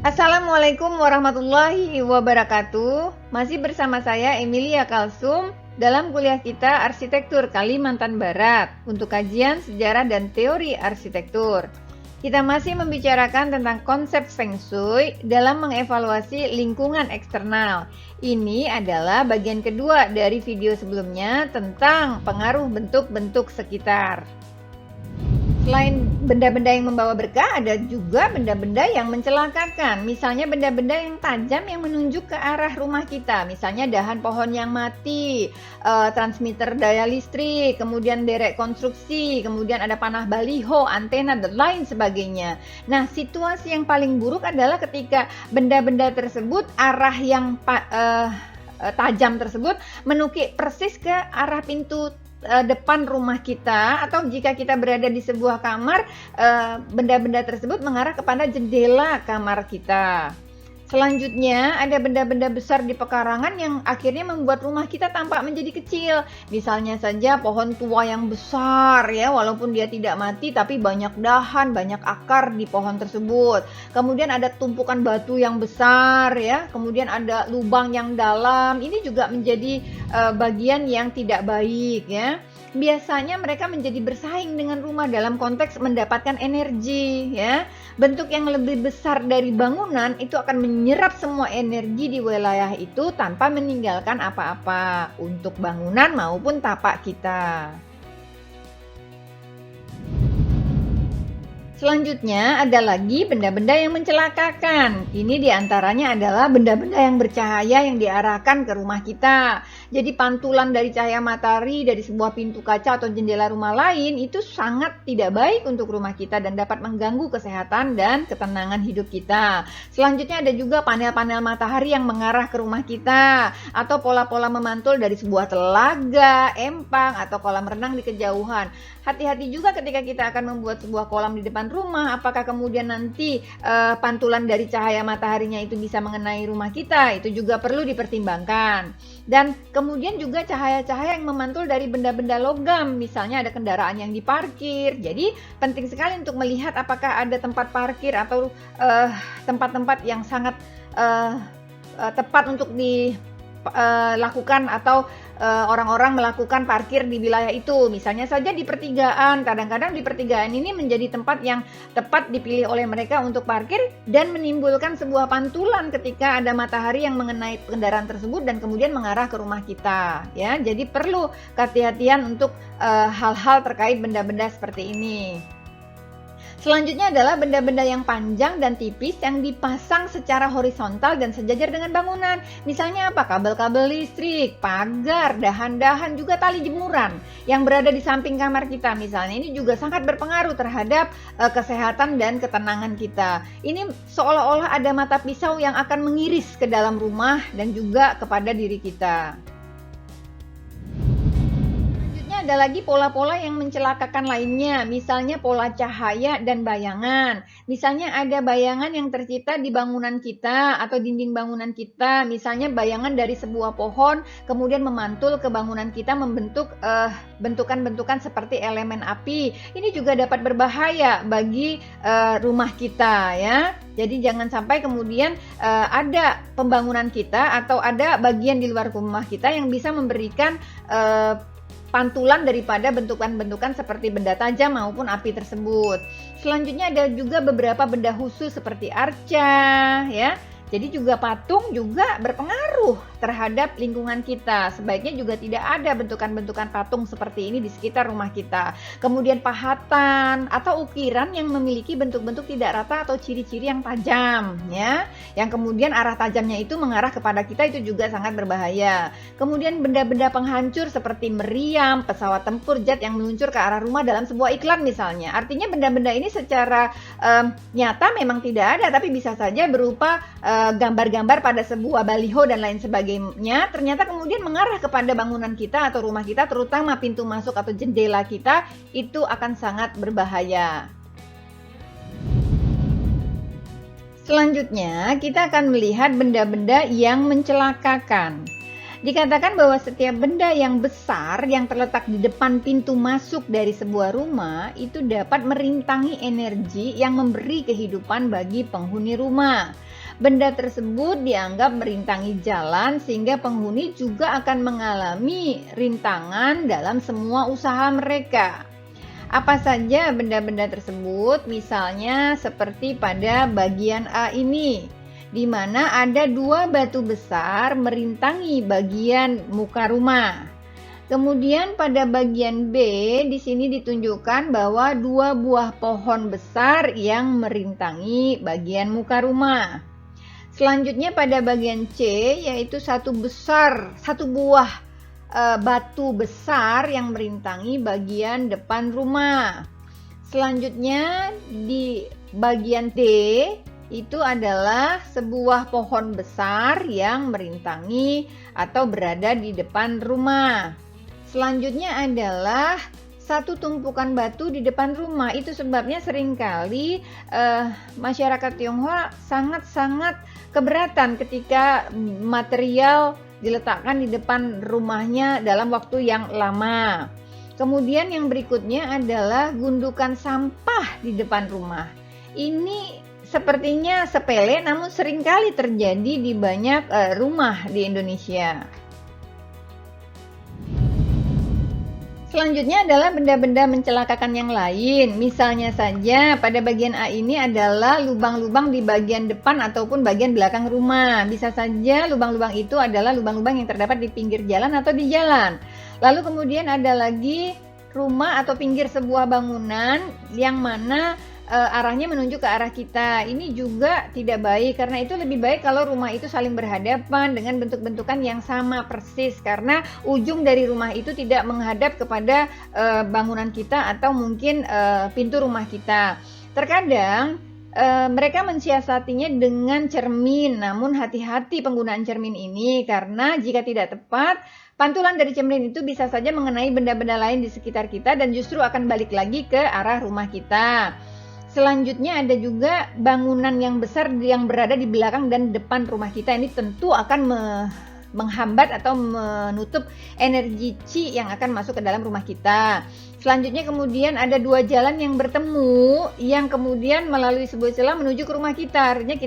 Assalamualaikum warahmatullahi wabarakatuh. Masih bersama saya Emilia Kalsum dalam kuliah kita Arsitektur Kalimantan Barat untuk kajian sejarah dan teori arsitektur. Kita masih membicarakan tentang konsep Feng Shui dalam mengevaluasi lingkungan eksternal. Ini adalah bagian kedua dari video sebelumnya tentang pengaruh bentuk-bentuk sekitar. Selain benda-benda yang membawa berkah, ada juga benda-benda yang mencelakakan. Misalnya benda-benda yang tajam yang menunjuk ke arah rumah kita. Misalnya dahan pohon yang mati, transmitter daya listrik, kemudian derek konstruksi, kemudian ada panah baliho, antena, dan lain sebagainya. Nah, situasi yang paling buruk adalah ketika benda-benda tersebut, arah yang tajam tersebut menukik persis ke arah pintu depan rumah kita, atau jika kita berada di sebuah kamar, benda-benda tersebut mengarah kepada jendela kamar kita. Selanjutnya ada benda-benda besar di pekarangan yang akhirnya membuat rumah kita tampak menjadi kecil. Misalnya saja pohon tua yang besar ya, walaupun dia tidak mati tapi banyak dahan, banyak akar di pohon tersebut. Kemudian ada tumpukan batu yang besar ya, kemudian ada lubang yang dalam. Ini juga menjadi bagian yang tidak baik ya. Biasanya mereka menjadi bersaing dengan rumah dalam konteks mendapatkan energi ya. Bentuk yang lebih besar dari bangunan itu akan menyerap semua energi di wilayah itu tanpa meninggalkan apa-apa untuk bangunan maupun tapak kita. Selanjutnya ada lagi benda-benda yang mencelakakan. Ini diantaranya adalah benda-benda yang bercahaya yang diarahkan ke rumah kita. Jadi pantulan dari cahaya matahari dari sebuah pintu kaca atau jendela rumah lain itu sangat tidak baik untuk rumah kita dan dapat mengganggu kesehatan dan ketenangan hidup kita. Selanjutnya ada juga panel-panel matahari yang mengarah ke rumah kita, atau pola-pola memantul dari sebuah telaga, empang, atau kolam renang di kejauhan. Hati-hati juga ketika kita akan membuat sebuah kolam di depan rumah, apakah kemudian nanti pantulan dari cahaya mataharinya itu bisa mengenai rumah kita. Itu juga perlu dipertimbangkan. Dan kemudian juga cahaya-cahaya yang memantul dari benda-benda logam, misalnya ada kendaraan yang diparkir. Jadi penting sekali untuk melihat apakah ada tempat parkir atau tempat-tempat yang sangat tepat untuk dilakukan atau orang-orang melakukan parkir di wilayah itu. Misalnya saja di pertigaan, kadang-kadang di pertigaan ini menjadi tempat yang tepat dipilih oleh mereka untuk parkir dan menimbulkan sebuah pantulan ketika ada matahari yang mengenai kendaraan tersebut dan kemudian mengarah ke rumah kita ya. Jadi perlu kehati-hatian untuk hal-hal terkait benda-benda seperti ini. Selanjutnya adalah benda-benda yang panjang dan tipis yang dipasang secara horizontal dan sejajar dengan bangunan. Misalnya apa? Kabel-kabel listrik, pagar, dahan-dahan, juga tali jemuran yang berada di samping kamar kita misalnya. Ini juga sangat berpengaruh terhadap kesehatan dan ketenangan kita. Ini seolah-olah ada mata pisau yang akan mengiris ke dalam rumah dan juga kepada diri kita. Ada lagi pola-pola yang mencelakakan lainnya, misalnya pola cahaya dan bayangan. Misalnya ada bayangan yang tercipta di bangunan kita atau dinding bangunan kita, misalnya bayangan dari sebuah pohon kemudian memantul ke bangunan kita membentuk bentukan-bentukan seperti elemen api. Ini juga dapat berbahaya bagi rumah kita ya. Jadi jangan sampai kemudian ada pembangunan kita atau ada bagian di luar rumah kita yang bisa memberikan pantulan daripada bentukan-bentukan seperti benda tajam maupun api tersebut. Selanjutnya ada juga beberapa benda khusus seperti arca ya. Jadi juga patung juga berpengaruh terhadap lingkungan kita. Sebaiknya juga tidak ada bentukan-bentukan patung seperti ini di sekitar rumah kita. Kemudian pahatan atau ukiran yang memiliki bentuk-bentuk tidak rata atau ciri-ciri yang tajam ya. Yang kemudian arah tajamnya itu mengarah kepada kita, itu juga sangat berbahaya. Kemudian benda-benda penghancur seperti meriam, pesawat tempur jet yang meluncur ke arah rumah dalam sebuah iklan misalnya. Artinya benda-benda ini secara nyata memang tidak ada, tapi bisa saja berupa gambar-gambar pada sebuah baliho dan lain sebagainya, ternyata kemudian mengarah kepada bangunan kita atau rumah kita, terutama pintu masuk atau jendela kita, itu akan sangat berbahaya. Selanjutnya kita akan melihat benda-benda yang mencelakakan. Dikatakan bahwa setiap benda yang besar yang terletak di depan pintu masuk dari sebuah rumah itu dapat merintangi energi yang memberi kehidupan bagi penghuni rumah. Benda tersebut dianggap merintangi jalan sehingga penghuni juga akan mengalami rintangan dalam semua usaha mereka. Apa saja benda-benda tersebut? Misalnya seperti pada bagian A ini, di mana ada dua batu besar merintangi bagian muka rumah. Kemudian pada bagian B di sini ditunjukkan bahwa dua buah pohon besar yang merintangi bagian muka rumah. Selanjutnya pada bagian C yaitu satu buah batu besar yang merintangi bagian depan rumah. Selanjutnya di bagian D itu adalah sebuah pohon besar yang merintangi atau berada di depan rumah. Selanjutnya adalah satu tumpukan batu di depan rumah. Itu sebabnya seringkali masyarakat Tionghoa sangat-sangat keberatan ketika material diletakkan di depan rumahnya dalam waktu yang lama. Kemudian yang berikutnya adalah gundukan sampah di depan rumah. Ini sepertinya sepele namun seringkali terjadi di banyak rumah di Indonesia. Selanjutnya adalah benda-benda mencelakakan yang lain. Misalnya saja pada bagian A ini adalah lubang-lubang di bagian depan ataupun bagian belakang rumah. Bisa saja lubang-lubang itu adalah lubang-lubang yang terdapat di pinggir jalan atau di jalan. Lalu kemudian ada lagi rumah atau pinggir sebuah bangunan yang mana arahnya menunjuk ke arah kita. Ini juga tidak baik, karena itu lebih baik kalau rumah itu saling berhadapan dengan bentuk-bentukan yang sama persis, karena ujung dari rumah itu tidak menghadap kepada bangunan kita atau mungkin pintu rumah kita. Terkadang mereka mensiasatinya dengan cermin, namun hati-hati penggunaan cermin ini, karena jika tidak tepat, pantulan dari cermin itu bisa saja mengenai benda-benda lain di sekitar kita dan justru akan balik lagi ke arah rumah kita. Selanjutnya ada juga bangunan yang besar yang berada di belakang dan depan rumah kita. Ini tentu akan menghambat atau menutup energi Qi yang akan masuk ke dalam rumah kita. Selanjutnya kemudian ada dua jalan yang bertemu yang kemudian melalui sebuah celah menuju ke rumah kita. Artinya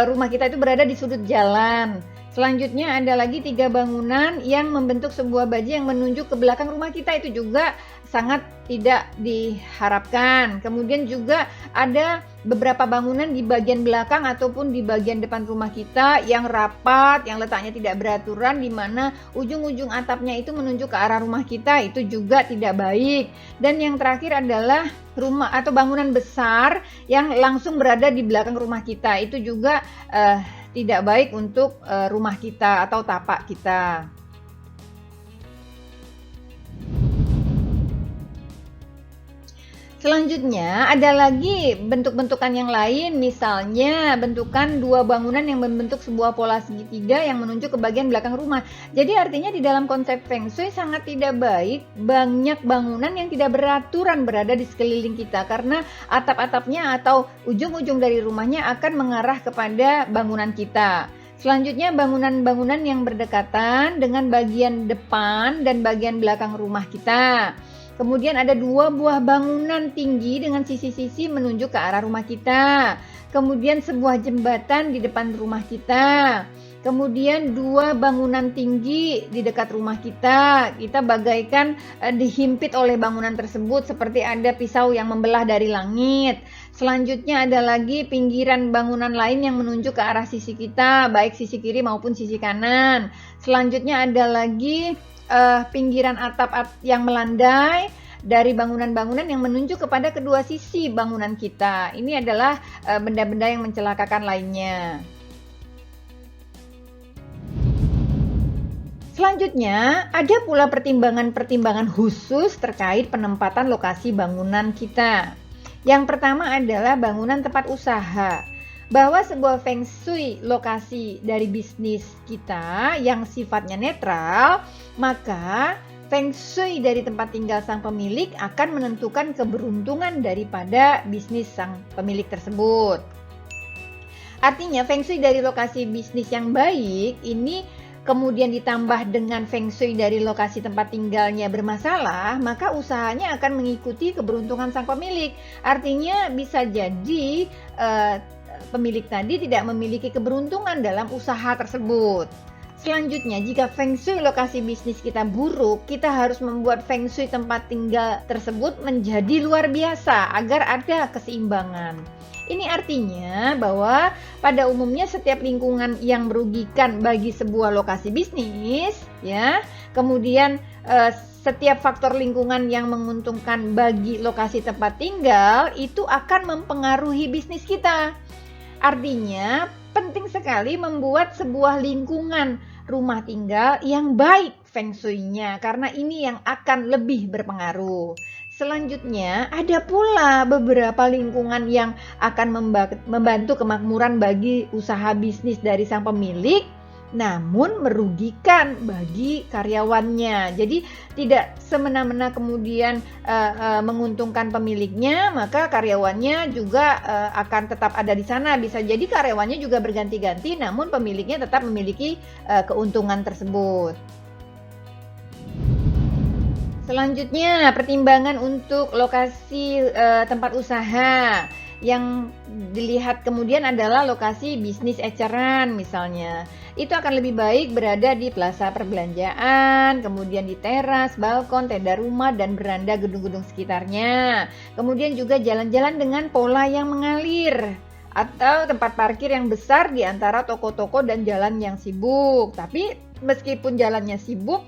rumah kita itu berada di sudut jalan. Selanjutnya ada lagi 3 bangunan yang membentuk sebuah baja yang menunjuk ke belakang rumah kita. Itu juga sangat tidak diharapkan. Kemudian juga ada beberapa bangunan di bagian belakang ataupun di bagian depan rumah kita yang rapat, yang letaknya tidak beraturan, di mana ujung-ujung atapnya itu menunjuk ke arah rumah kita. Itu juga tidak baik. Dan yang terakhir adalah rumah atau bangunan besar yang langsung berada di belakang rumah kita. Itu juga tidak baik untuk rumah kita atau tapak kita. Selanjutnya ada lagi bentuk-bentukan yang lain, misalnya bentukan 2 bangunan yang membentuk sebuah pola segitiga yang menunjuk ke bagian belakang rumah. Jadi artinya di dalam konsep Feng Shui sangat tidak baik banyak bangunan yang tidak beraturan berada di sekeliling kita, karena atap-atapnya atau ujung-ujung dari rumahnya akan mengarah kepada bangunan kita. Selanjutnya bangunan-bangunan yang berdekatan dengan bagian depan dan bagian belakang rumah kita. Kemudian ada 2 buah bangunan tinggi dengan sisi-sisi menunjuk ke arah rumah kita. Kemudian sebuah jembatan di depan rumah kita. Kemudian 2 bangunan tinggi di dekat rumah kita. Kita bagaikan dihimpit oleh bangunan tersebut seperti ada pisau yang membelah dari langit. Selanjutnya ada lagi pinggiran bangunan lain yang menunjuk ke arah sisi kita, baik sisi kiri maupun sisi kanan. Selanjutnya ada lagi pinggiran atap yang melandai dari bangunan-bangunan yang menunjuk kepada kedua sisi bangunan kita. Ini adalah benda-benda yang mencelakakan lainnya. Selanjutnya, ada pula pertimbangan-pertimbangan khusus terkait penempatan lokasi bangunan kita. Yang pertama adalah bangunan tempat usaha. Bahwa sebuah Feng Shui lokasi dari bisnis kita yang sifatnya netral, maka Feng Shui dari tempat tinggal sang pemilik akan menentukan keberuntungan daripada bisnis sang pemilik tersebut. Artinya Feng Shui dari lokasi bisnis yang baik ini kemudian ditambah dengan Feng Shui dari lokasi tempat tinggalnya bermasalah, maka usahanya akan mengikuti keberuntungan sang pemilik. Artinya bisa jadi pemilik tadi tidak memiliki keberuntungan dalam usaha tersebut. Selanjutnya, jika feng shui lokasi bisnis kita buruk, kita harus membuat feng shui tempat tinggal tersebut menjadi luar biasa agar ada keseimbangan. Ini artinya bahwa pada umumnya setiap lingkungan yang merugikan bagi sebuah lokasi bisnis, ya, kemudian setiap faktor lingkungan yang menguntungkan bagi lokasi tempat tinggal itu akan mempengaruhi bisnis kita. Artinya, penting sekali membuat sebuah lingkungan rumah tinggal yang baik feng shui-nya, karena ini yang akan lebih berpengaruh. Selanjutnya, ada pula beberapa lingkungan yang akan membantu kemakmuran bagi usaha bisnis dari sang pemilik, namun merugikan bagi karyawannya. Jadi tidak semena-mena kemudian menguntungkan pemiliknya, maka karyawannya juga akan tetap ada di sana. Bisa jadi karyawannya juga berganti-ganti, namun pemiliknya tetap memiliki keuntungan tersebut. Selanjutnya, pertimbangan untuk lokasi tempat usaha. Yang dilihat kemudian adalah lokasi bisnis eceran misalnya. Itu akan lebih baik berada di plaza perbelanjaan, kemudian di teras, balkon, tenda rumah, dan beranda gedung-gedung sekitarnya. Kemudian juga jalan-jalan dengan pola yang mengalir, atau tempat parkir yang besar di antara toko-toko dan jalan yang sibuk. Tapi meskipun jalannya sibuk,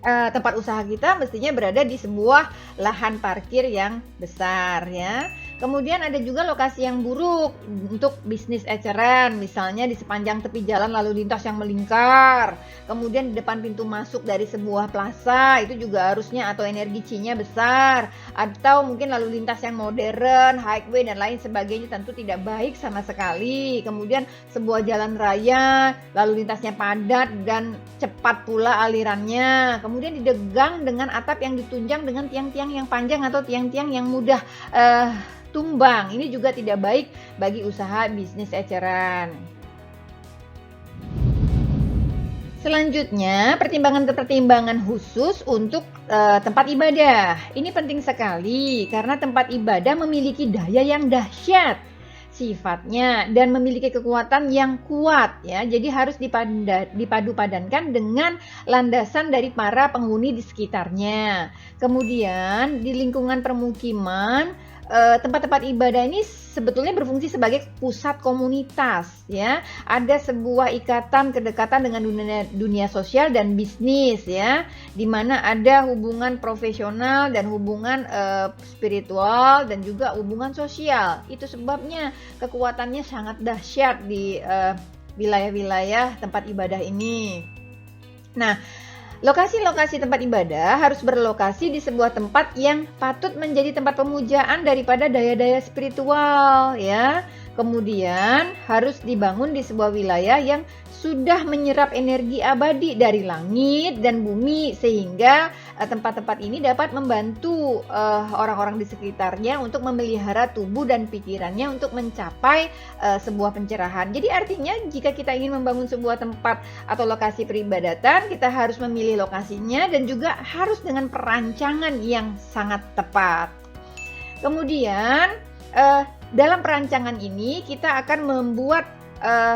tempat usaha kita mestinya berada di sebuah lahan parkir yang besar, ya. Kemudian ada juga lokasi yang buruk untuk bisnis eceran, misalnya di sepanjang tepi jalan lalu lintas yang melingkar, kemudian di depan pintu masuk dari sebuah plaza, itu juga harusnya atau energi Qi-nya besar, atau mungkin lalu lintas yang modern, highway dan lain sebagainya, tentu tidak baik sama sekali. Kemudian sebuah jalan raya, lalu lintasnya padat dan cepat pula alirannya, kemudian didegang dengan atap yang ditunjang dengan tiang-tiang yang panjang atau tiang-tiang yang mudah tumbang. Ini juga tidak baik bagi usaha bisnis eceran. Selanjutnya, pertimbangan-pertimbangan khusus untuk tempat ibadah. Ini penting sekali karena tempat ibadah memiliki daya yang dahsyat sifatnya dan memiliki kekuatan yang kuat, ya. Jadi harus dipadu padankan dengan landasan dari para penghuni di sekitarnya. Kemudian di lingkungan permukiman, tempat-tempat ibadah ini sebetulnya berfungsi sebagai pusat komunitas, ya. Ada sebuah ikatan kedekatan dengan dunia sosial dan bisnis, ya, di mana ada hubungan profesional dan hubungan spiritual dan juga hubungan sosial. Itu sebabnya kekuatannya sangat dahsyat di wilayah-wilayah tempat ibadah ini. Nah, lokasi-lokasi tempat ibadah harus berlokasi di sebuah tempat yang patut menjadi tempat pemujaan daripada daya-daya spiritual, ya. Kemudian harus dibangun di sebuah wilayah yang sudah menyerap energi abadi dari langit dan bumi, sehingga tempat-tempat ini dapat membantu orang-orang di sekitarnya untuk memelihara tubuh dan pikirannya untuk mencapai sebuah pencerahan. Jadi artinya jika kita ingin membangun sebuah tempat atau lokasi peribadatan, kita harus memilih lokasinya dan juga harus dengan perancangan yang sangat tepat. Kemudian dalam perancangan ini kita akan membuat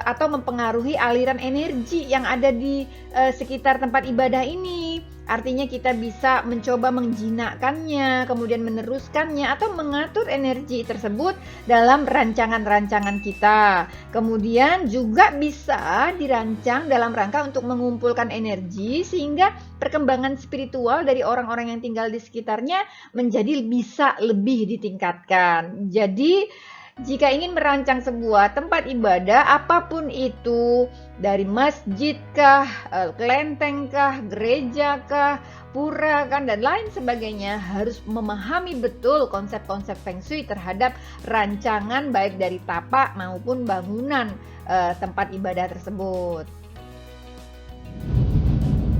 atau mempengaruhi aliran energi yang ada di sekitar tempat ibadah ini. Artinya kita bisa mencoba menjinakkannya, kemudian meneruskannya atau mengatur energi tersebut dalam rancangan-rancangan kita. Kemudian juga bisa dirancang dalam rangka untuk mengumpulkan energi sehingga perkembangan spiritual dari orang-orang yang tinggal di sekitarnya menjadi bisa lebih ditingkatkan. Jadi jika ingin merancang sebuah tempat ibadah, apapun itu, dari masjid kah, kelenteng kah, gereja kah, pura kan, dan lain sebagainya, harus memahami betul konsep-konsep feng shui terhadap rancangan baik dari tapak maupun bangunan tempat ibadah tersebut.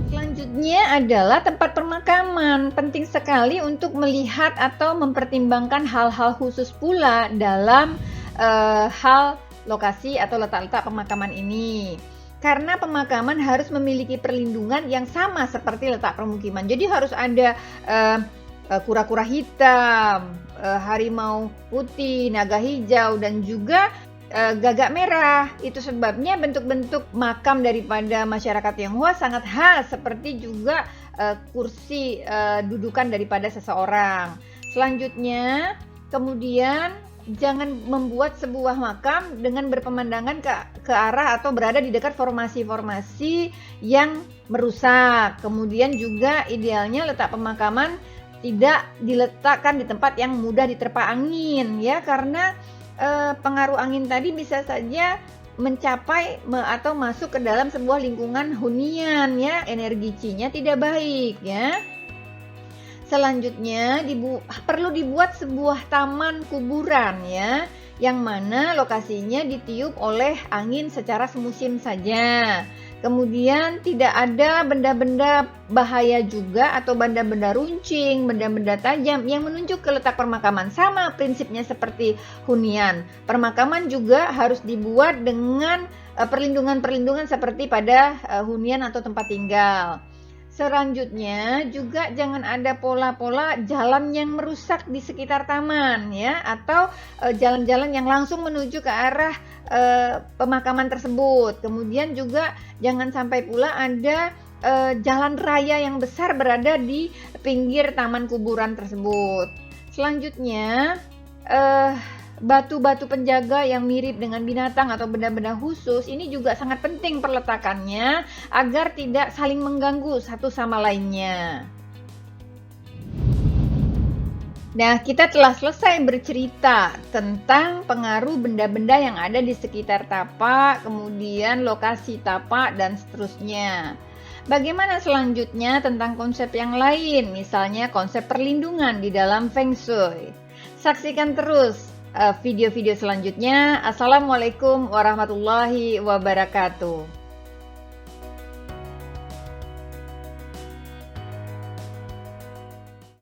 Selanjutnya adalah tempat pemakaman. Penting sekali untuk melihat atau mempertimbangkan hal-hal khusus pula dalam hal lokasi atau letak-letak pemakaman ini. Karena pemakaman harus memiliki perlindungan yang sama seperti letak permukiman. Jadi harus ada kura-kura hitam, harimau putih, naga hijau, dan juga gagak merah. Itu sebabnya bentuk-bentuk makam daripada masyarakat Tionghoa sangat khas, seperti juga kursi dudukan daripada seseorang. Selanjutnya, kemudian jangan membuat sebuah makam dengan berpemandangan ke arah atau berada di dekat formasi-formasi yang merusak. Kemudian juga idealnya letak pemakaman tidak diletakkan di tempat yang mudah diterpa angin, ya, karena pengaruh angin tadi bisa saja mencapai atau masuk ke dalam sebuah lingkungan hunian, ya, energi Qi-nya tidak baik, ya. Selanjutnya perlu dibuat sebuah taman kuburan, ya, yang mana lokasinya ditiup oleh angin secara semusim saja. Kemudian tidak ada benda-benda bahaya juga atau benda-benda runcing, benda-benda tajam yang menunjuk ke letak permakaman. Sama prinsipnya seperti hunian. Permakaman juga harus dibuat dengan perlindungan-perlindungan seperti pada hunian atau tempat tinggal. Selanjutnya juga jangan ada pola-pola jalan yang merusak di sekitar taman, ya, atau jalan-jalan yang langsung menuju ke arah pemakaman tersebut. Kemudian juga jangan sampai pula ada jalan raya yang besar berada di pinggir taman kuburan tersebut. Selanjutnya batu-batu penjaga yang mirip dengan binatang atau benda-benda khusus ini juga sangat penting perletakannya agar tidak saling mengganggu satu sama lainnya. Nah, kita telah selesai bercerita tentang pengaruh benda-benda yang ada di sekitar tapak, kemudian lokasi tapak, dan seterusnya. Bagaimana selanjutnya tentang konsep yang lain, misalnya konsep perlindungan di dalam Feng Shui? Saksikan terus video-video selanjutnya. Assalamualaikum warahmatullahi wabarakatuh.